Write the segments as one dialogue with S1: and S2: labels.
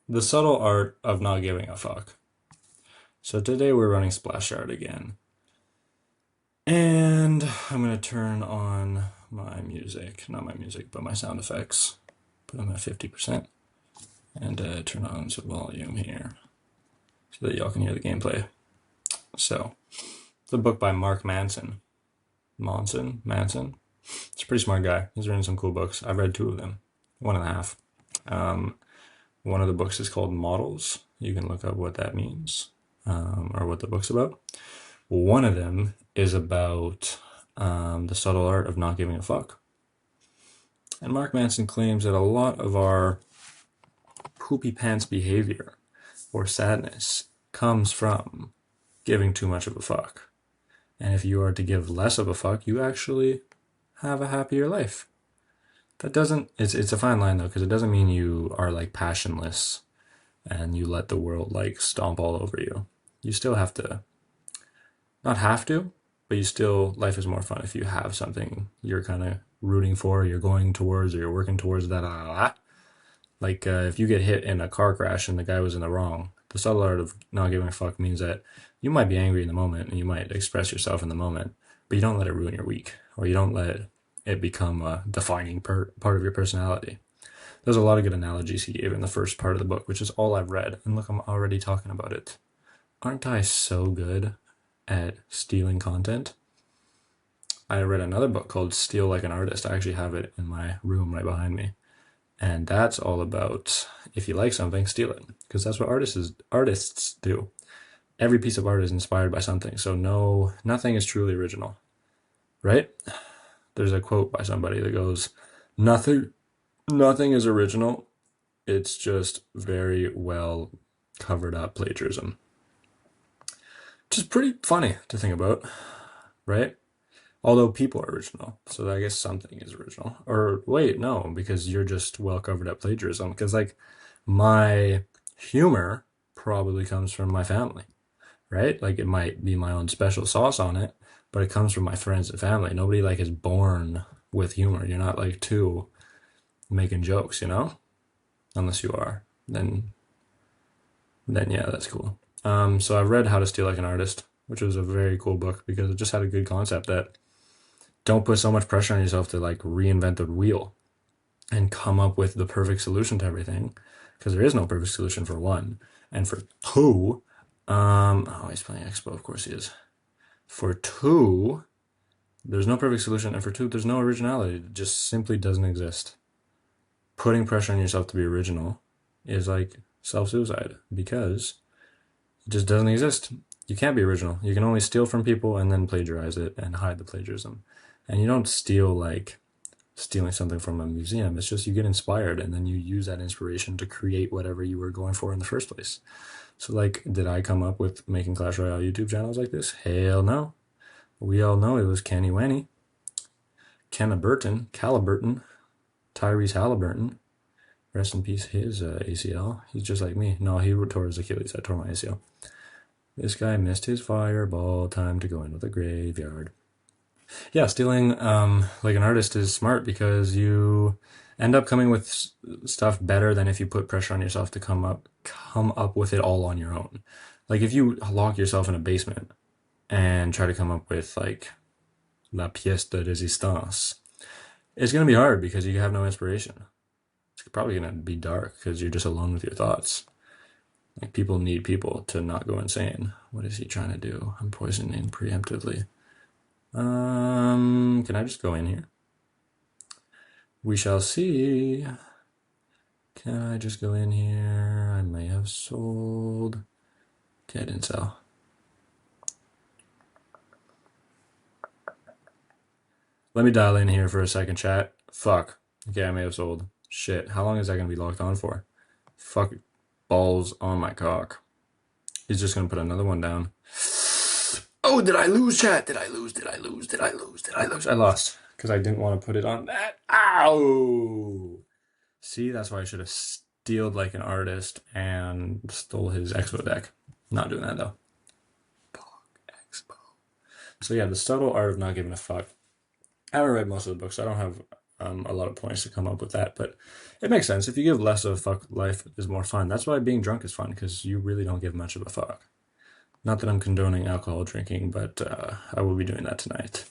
S1: The Subtle Art of Not Giving a Fuck. So today we're running Splashard again. And I'm going to turn on my music. Not my music, but my sound effects. Put them at 50%. And turn on some volume here so that y'all can hear the gameplay. So, it's a book by Mark Manson. Manson. It's a pretty smart guy. He's written some cool books. I've read two of them, one and a half. One of the books is called Models. You can look up what that means or what the book's about. One of them is about the subtle art of not giving a fuck. And Mark Manson claims that a lot of our poopy pants behavior or sadness comes from giving too much of a fuck. And if you are to give less of a fuck, you actually have a happier life. That doesn't, it's a fine line though, because it doesn't mean you are like passionless and you let the world like stomp all over you. You still have to, not have to, but you still, life is more fun if you have something you're kind of rooting for, you're going towards, or you're working towards that. Like if you get hit in a car crash and the guy was in the wrong, the subtle art of not giving a fuck means that you might be angry in the moment and you might express yourself in the moment, but you don't let it ruin your week, or you don't let it become a defining part of your personality. There's a lot of good analogies he gave in the first part of the book, which is all I've read. And look, I'm already talking about it. Aren't I so good at stealing content? I read another book called Steal Like an Artist. I actually have it in my room right behind me. And that's all about if you like something, steal it. Because that's what artists do. Every piece of art is inspired by something. So nothing is truly original. Right? There's a quote by somebody that goes, Nothing is original. It's just very well covered up plagiarism. Which is pretty funny to think about, right? Although people are original, so I guess something is original. Or wait, no, because you're just well covered up plagiarism. Because like my humor probably comes from my family, right? Like it might be my own special sauce on it, but it comes from my friends and family. Nobody like is born with humor. You're not like two making jokes, you know? Unless you are, then yeah, that's cool. So I read How to Steal Like an Artist, which was a very cool book because it just had a good concept that don't put so much pressure on yourself to like reinvent the wheel and come up with the perfect solution to everything, because there is no perfect solution for one. And for two, oh, he's playing Expo, of course he is. For two, there's no perfect solution, and for two, there's no originality. It just simply doesn't exist. Putting pressure on yourself to be original is like self-suicide because it just doesn't exist. You can't be original. You can only steal from people and then plagiarize it and hide the plagiarism. And you don't steal like stealing something from a museum. It's just you get inspired and then you use that inspiration to create whatever you were going for in the first place. So like, did I come up with making Clash Royale YouTube channels like this? Hell no. We all know it was Kenny Wenny, Caliburton, Tyrese Halliburton. Rest in peace, his ACL. He's just like me. No, he tore his Achilles. I tore my ACL. This guy missed his fireball. Time to go in with a graveyard. Yeah, stealing like an artist is smart because you end up coming with stuff better than if you put pressure on yourself to come up with it all on your own. Like if you lock yourself in a basement and try to come up with like la pièce de résistance, it's gonna be hard because you have no inspiration. It's probably gonna be dark because you're just alone with your thoughts. Like people need people to not go insane. What is he trying to do? I'm poisoning preemptively. Can I just go in here? We shall see. Can I just go in here? I may have sold. Okay, I didn't sell. Let me dial in here for a second, chat. Fuck. Okay, I may have sold. Shit, how long is that gonna be locked on for? Fuck balls on my cock. He's just gonna put another one down. Oh, did I lose, chat? Did I lose? I lost because I didn't want to put it on that. Ow! See, that's why I should have stealed like an artist and stole his expo deck. Not doing that though. Expo. So yeah, the subtle art of not giving a fuck. I haven't read most of the books. So I don't have a lot of points to come up with that, but it makes sense. If you give less of a fuck, life is more fun. That's why being drunk is fun, because you really don't give much of a fuck. Not that I'm condoning alcohol drinking, but I will be doing that tonight,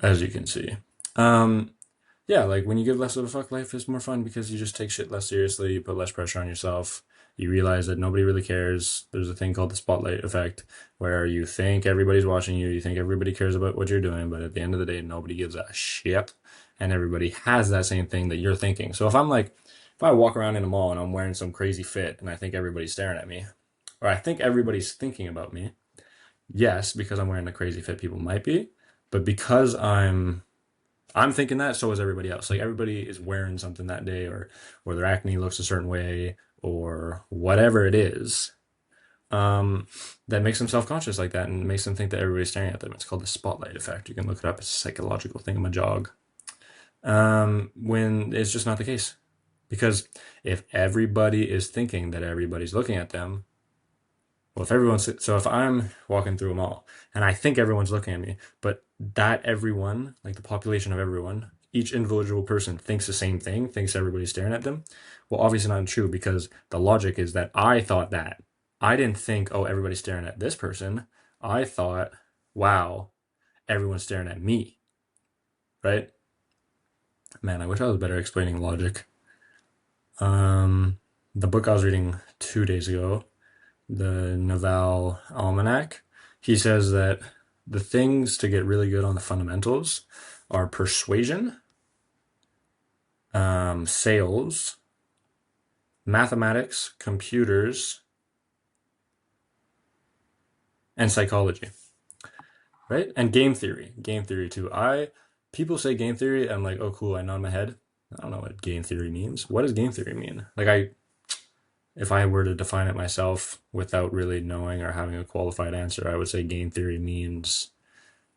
S1: as you can see. Yeah, like when you give less of a fuck, life is more fun because you just take shit less seriously, you put less pressure on yourself. You realize that nobody really cares. There's a thing called the spotlight effect where you think everybody's watching you, you think everybody cares about what you're doing, but at the end of the day, nobody gives a shit. And everybody has that same thing that you're thinking. So if I walk around in a mall and I'm wearing some crazy fit and I think everybody's staring at me, or I think everybody's thinking about me, yes, because I'm wearing a crazy fit, people might be, but because I'm thinking that, so is everybody else. Like everybody is wearing something that day, or their acne looks a certain way, or whatever it is, that makes them self-conscious like that and makes them think that everybody's staring at them. It's called the spotlight effect. You can look it up. It's a psychological thing. jog. When it's just not the case. Because if everybody is thinking that everybody's looking at them, well, if I'm walking through a mall and I think everyone's looking at me, but that everyone, like the population of everyone, each individual person thinks the same thing, thinks everybody's staring at them. Well, obviously not true, because the logic is that I thought that. I didn't think, oh, everybody's staring at this person. I thought, wow, everyone's staring at me, right? Man, I wish I was better explaining logic. The book I was reading 2 days ago, the Naval Almanac, he says that the things to get really good on the fundamentals are persuasion, sales, mathematics, computers, and psychology, right? And game theory too. People say game theory, I'm like, oh cool, I nod my head. I don't know what game theory means. What does game theory mean? If I were to define it myself without really knowing or having a qualified answer, I would say game theory means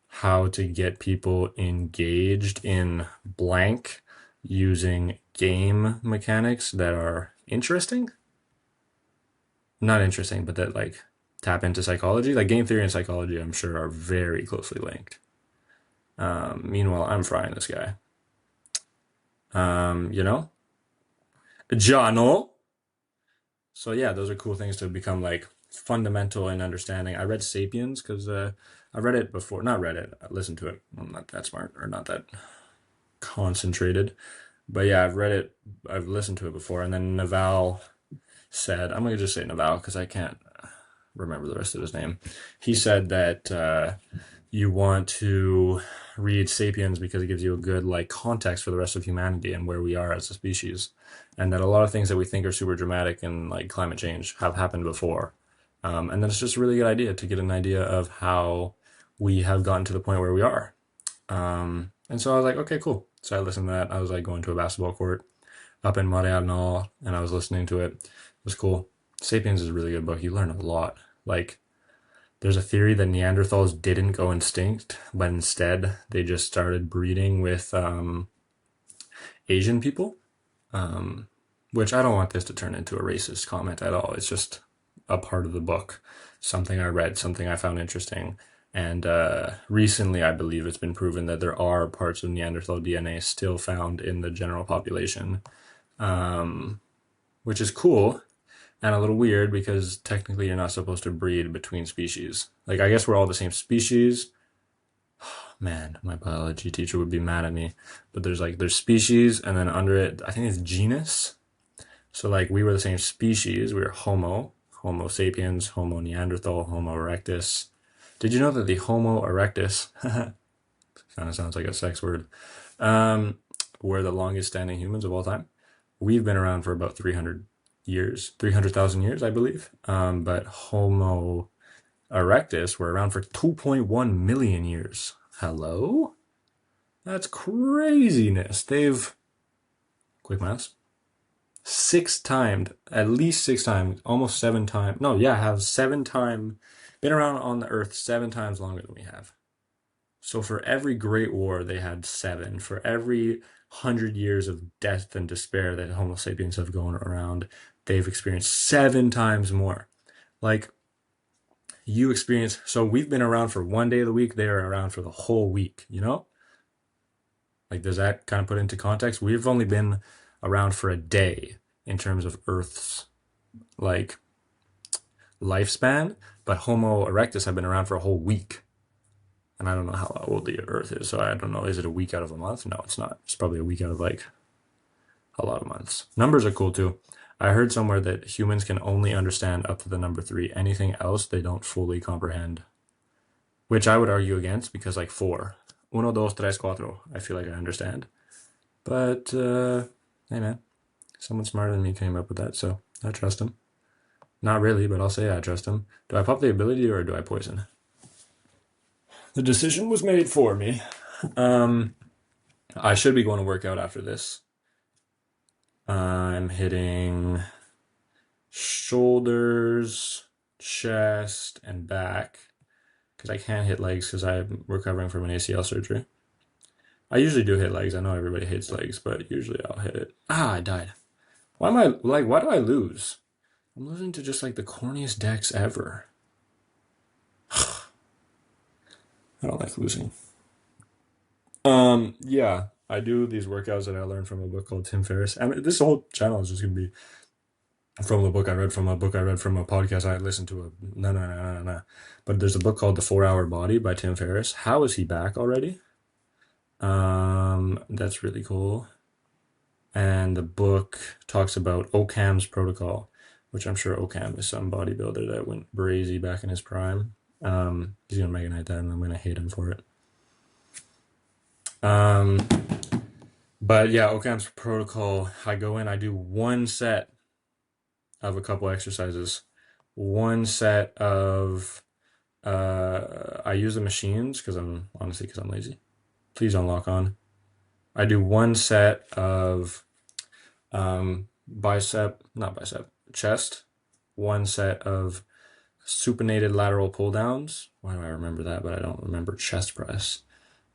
S1: how to get people engaged in blank using game mechanics that are interesting. Not interesting, but that like tap into psychology. Like game theory and psychology, I'm sure, are very closely linked. Meanwhile, I'm frying this guy. You know? Jono. So yeah, those are cool things to become like fundamental in understanding. I read Sapiens because I read it before. Not read it. I listened to it. I'm not that smart or not that concentrated. But yeah, I've read it. I've listened to it before. And then Naval said, I'm gonna just say Naval because I can't remember the rest of his name. He said that you want to read Sapiens because it gives you a good like context for the rest of humanity and where we are as a species, and that a lot of things that we think are super dramatic and like climate change have happened before, and that it's just a really good idea to get an idea of how we have gotten to the point where we are. And so I was like, okay, cool. So I listened to that. I was like going to a basketball court up in Montreal, and I was listening to it. It was cool. Sapiens is a really good book. You learn a lot. Like there's a theory that Neanderthals didn't go extinct, but instead they just started breeding with Asian people, which I don't want this to turn into a racist comment at all. It's just a part of the book, something I read, something I found interesting. And recently, I believe it's been proven that there are parts of Neanderthal DNA still found in the general population, which is cool and a little weird because technically you're not supposed to breed between species. Like, I guess we're all the same species. Man, my biology teacher would be mad at me. But there's species, and then under it, I think it's genus. So like we were the same species. We were Homo sapiens, Homo neanderthal, Homo erectus. Did you know that the Homo erectus kind of sounds like a sex word, were the longest standing humans of all time? We've been around for about 300,000 years, I believe. But Homo erectus were around for 2.1 million years. Hello? That's craziness. Quick maths, at least 6 times, almost 7 times. No, yeah, have 7 times, been around on the earth 7 times longer than we have. So for every great war, they had 7. For every 100 years of death and despair that Homo sapiens have gone around, they've experienced 7 times more. Like, you experience. So we've been around for one day of the week. They are around for the whole week. You know, like does that kind of put into context? We've only been around for a day in terms of Earth's like lifespan, but Homo erectus have been around for a whole week. And I don't know how old the Earth is, so I don't know. Is it a week out of a month? No, it's not. It's probably a week out of like a lot of months. Numbers are cool too. I heard somewhere that humans can only understand up to the number 3. Anything else they don't fully comprehend, which I would argue against because like 4, uno, dos, tres, cuatro, I feel like I understand. But hey man, someone smarter than me came up with that, so I trust him. Not really, but I'll say I trust him. Do I pop the ability or do I poison? The decision was made for me. I should be going to work out after this. I'm hitting shoulders, chest, and back because I can't hit legs because I'm recovering from an ACL surgery. I usually do hit legs. I know everybody hates legs, but usually I'll hit it. Ah, I died. Why am I like? Why do I lose? I'm losing to just like the corniest decks ever. I don't like losing. Yeah, I do these workouts that I learned from a book called Tim Ferriss. I mean, this whole channel is just gonna be from a book I read from a book I read from a podcast I listened to. No. But there's a book called The 4-Hour Body by Tim Ferriss. How is he back already? That's really cool. And the book talks about Occam's protocol, which I'm sure Occam is some bodybuilder that went brazy back in his prime. He's gonna make a night that, and I'm gonna hate him for it. But yeah, Occam's protocol. I go in, I do one set of a couple exercises, one set of. I use the machines because I'm lazy. Please unlock on. I do one set of chest, one set of supinated lateral pull downs. Why do I remember that, but I don't remember chest press?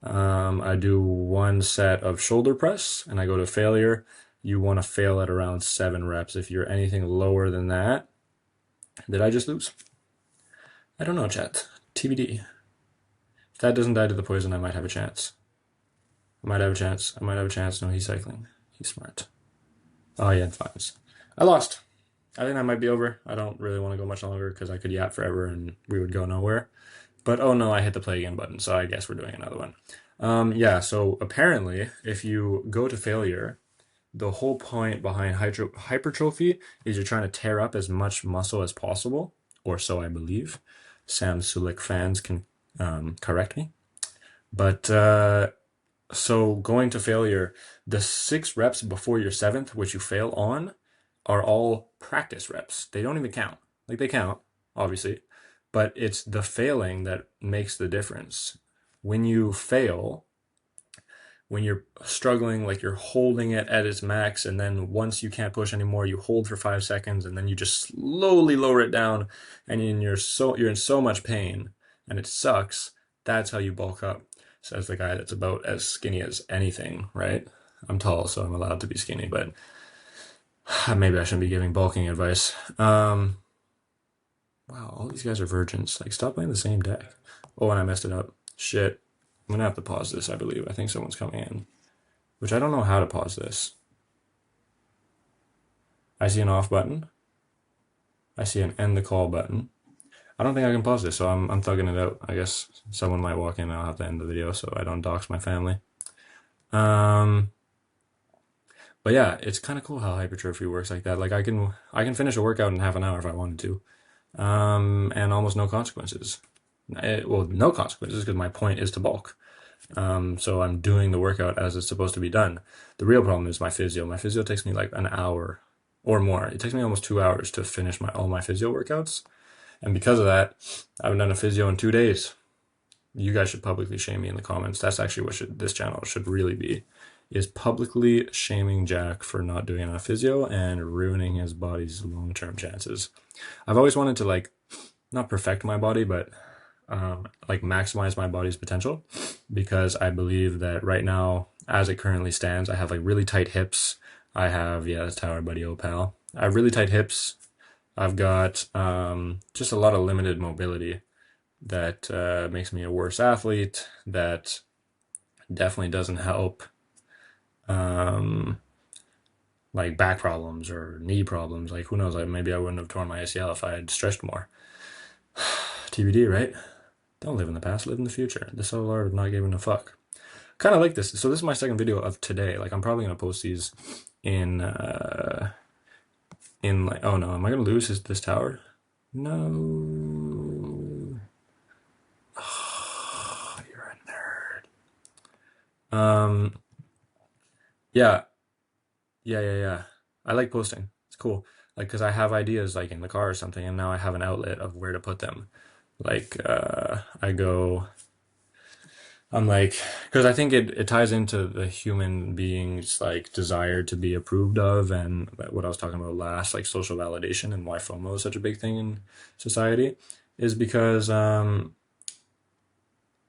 S1: I do one set of shoulder press and I go to failure. You want to fail at around 7 reps. If you're anything lower than that, did I just lose? I don't know, chat. TBD. If that doesn't die to the poison, I might have a chance. I might have a chance. No, he's cycling. He's smart. Oh, he had 5s. I lost. I think that might be over. I don't really want to go much longer because I could yap forever and we would go nowhere. But oh no, I hit the play again button, so I guess we're doing another one. Yeah, so apparently, if you go to failure, the whole point behind hypertrophy is you're trying to tear up as much muscle as possible, or so I believe. Sam Sulek fans can correct me. But so going to failure, the 6 reps before your 7th, which you fail on, are all practice reps. They don't even count. Like they count, obviously, but it's the failing that makes the difference. When you fail, when you're struggling, like you're holding it at its max, and then once you can't push anymore, you hold for 5 seconds, and then you just slowly lower it down, and you're in so much pain, and it sucks. That's how you bulk up. Says the guy that's about as skinny as anything, right? I'm tall, so I'm allowed to be skinny, but maybe I shouldn't be giving bulking advice. Wow, all these guys are virgins. Like, stop playing the same deck. Oh, and I messed it up. Shit. I'm gonna have to pause this, I believe. I think someone's coming in. Which I don't know how to pause this. I see an off button. I see an end the call button. I don't think I can pause this, so I'm thugging it out. I guess someone might walk in and I'll have to end the video so I don't dox my family. But yeah, it's kind of cool how hypertrophy works like that. Like I can finish a workout in half an hour if I wanted to. And almost no consequences. Well, no consequences because my point is to bulk. So I'm doing the workout as it's supposed to be done. The real problem is my physio. My physio takes me like an hour or more. It takes me almost 2 hours to finish all my physio workouts. And because of that, I haven't done a physio in 2 days. You guys should publicly shame me in the comments. That's actually what this channel should really be, is publicly shaming Jack for not doing enough physio and ruining his body's long-term chances. I've always wanted to like, not perfect my body, but like maximize my body's potential, because I believe that right now, as it currently stands, I have like really tight hips. I have, yeah, that's Tower Buddy Opal. I have really tight hips. I've got just a lot of limited mobility that makes me a worse athlete, that definitely doesn't help um, like back problems or knee problems. Like who knows? Like maybe I wouldn't have torn my ACL if I had stretched more. TBD, right? Don't live in the past, live in the future. The subtle art of not giving a fuck. Kind of like this. So this is my second video of today. Like I'm probably gonna post these in like, oh no, am I gonna lose this tower? No. Oh, you're a nerd. Yeah, yeah. I like posting. It's cool. Like, cause I have ideas like in the car or something, and now I have an outlet of where to put them. Like, I'm like, because I think it ties into the human being's like desire to be approved of, and what I was talking about last, like social validation, and why FOMO is such a big thing in society, is because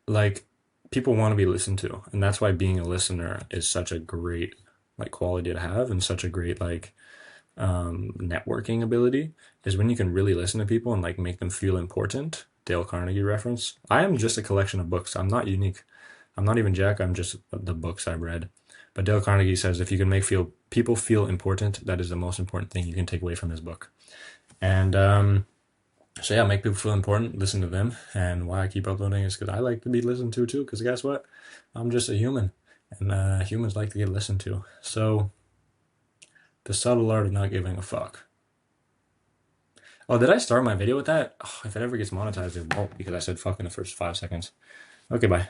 S1: like people want to be listened to, and that's why being a listener is such a great like quality to have, and such a great like networking ability, is when you can really listen to people and like make them feel important. Dale Carnegie reference. I am just a collection of books. I'm not unique. I'm not even Jack. I'm just the books I've read. But Dale Carnegie says if you can make people feel important, that is the most important thing you can take away from his book. And so yeah, make people feel important. Listen to them. And why I keep uploading is because I like to be listened to too. Because guess what? I'm just a human, and humans like to get listened to. So the subtle art of not giving a fuck. Oh, did I start my video with that? Oh, if it ever gets monetized, it won't because I said fuck in the first 5 seconds. Okay, bye.